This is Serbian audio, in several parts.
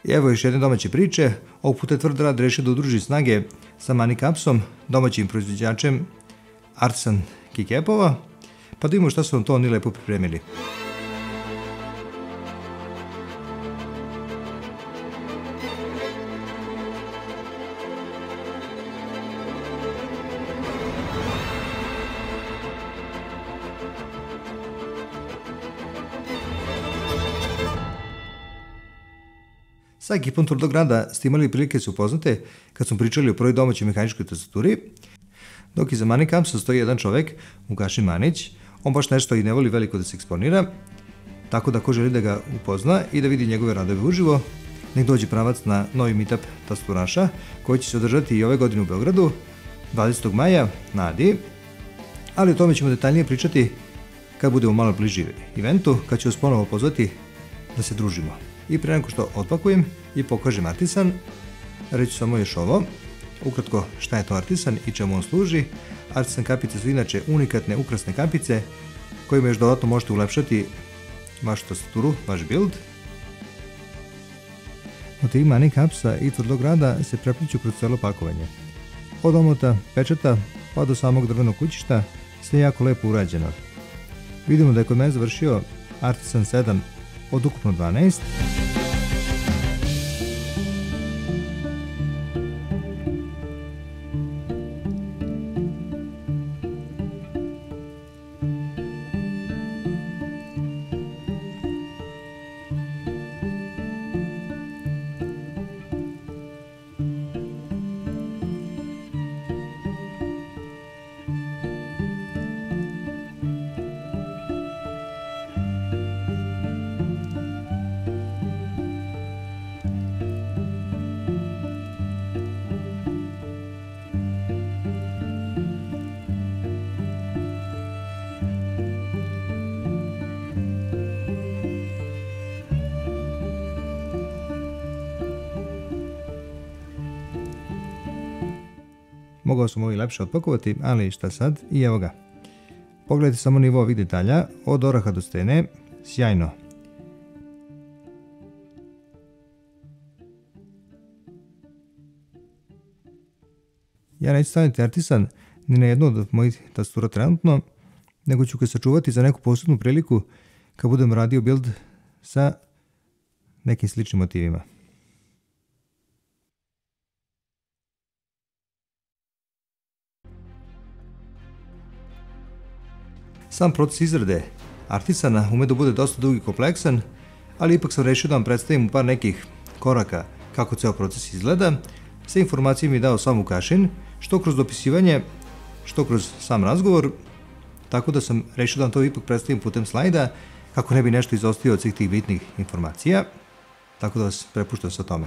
I evo još jedne domaće priče. Ovog puta je Tvrd rad rešio da udruži snage sa Manicapsom, domaćim proizvođačem Artisan keycapova, pa da vidimo šta su vam to oni lepo pripremili. Sa ekipom Tvrdog rada ste imali prilike se upoznate kad smo pričali o prvoj domaćoj mehaničkoj tastaturi, dok iza Manicapsa stoji jedan čovek, Vukašin Manić. On baš nešto i ne voli veliko da se eksponira, tako da ko želi da ga upozna i da vidi njegove radove uživo, nek dođe pravac na novi meetup tastaturaša koji će se održati i ove godine u Beogradu, 20. maja na Adi, ali o tome ćemo detaljnije pričati kad budemo malo bliži eventu, kad ću vas ponovo pozvati da se družimo. I pre nego što otpakujem i pokažem Artisan, reći samo još ovo, ukratko šta je to Artisan i čemu on služi. Artisan kapice su inače unikatne, ukrasne kapice kojima još dodatno možete ulepšati vašu tastaturu, vaš build. Motivi Manicapsa i Tvrdog rada se prepliću kroz celo pakovanje. Od omota, pečata pa do samog drvenog kućišta, sve jako lepo urađeno. Vidimo da je kod mene završio Artisan 7 od ukupno 12. Mogao sam ovo i lepše otpakovati, ali šta sad, i evo ga. Pogledajte samo nivo ovih detalja, od oraha do stene, sjajno. Ja neću staviti Artisan ni na jednu od mojih tastatura trenutno, nego ću ga sačuvati za neku posebnu priliku kad budem radio build sa nekim sličnim motivima. Sam proces izrade Artisana ume da bude dosta dug i kompleksan, ali ipak sam rešio da vam predstavim par nekih koraka kako ceo proces izgleda. Sve informacije mi je dao sam Vukašin, što kroz dopisivanje, što kroz sam razgovor, tako da sam rešio da vam to ipak predstavim putem slajda, kako ne bi nešto izostio od svih tih bitnih informacija, tako da vas prepuštam sa tome.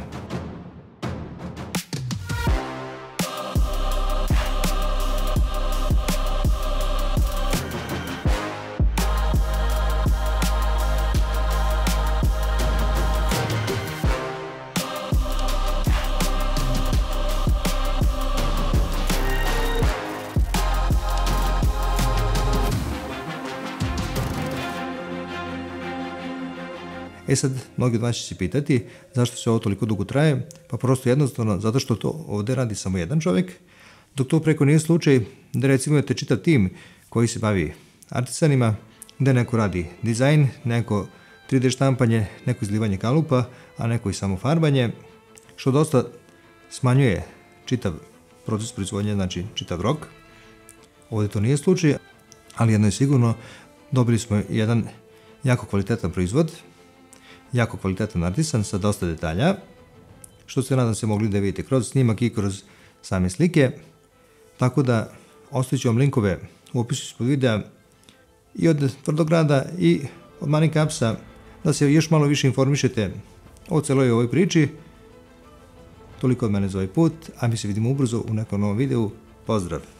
E sad, mnogi od vas će se pitati zašto se ovo toliko dugo traje, pa prosto jednostavno zato što to ovde radi samo jedan čovek, dok to preko nije slučaj da recimo imate čitav tim koji se bavi artisanima, gde neko radi dizajn, neko 3D štampanje, neko izlivanje kalupa, a neko i samo farbanje, što dosta smanjuje čitav proces proizvodnje, znači čitav rok. Ovde to nije slučaj, ali jedno je sigurno, dobili smo jedan jako kvalitetan proizvod, jako kvalitetan Artisan sa dosta detalja, što ste nadam se mogli da vidite kroz snimak i kroz same slike, tako da ostavit ću vam linkove u opisu ispod videa i od Tvrdog rada i od Manicapsa da se još malo više informišete o celoj ovoj priči. Toliko od mene za ovaj put, a mi se vidimo ubrzo u nekom novom videu. Pozdrav!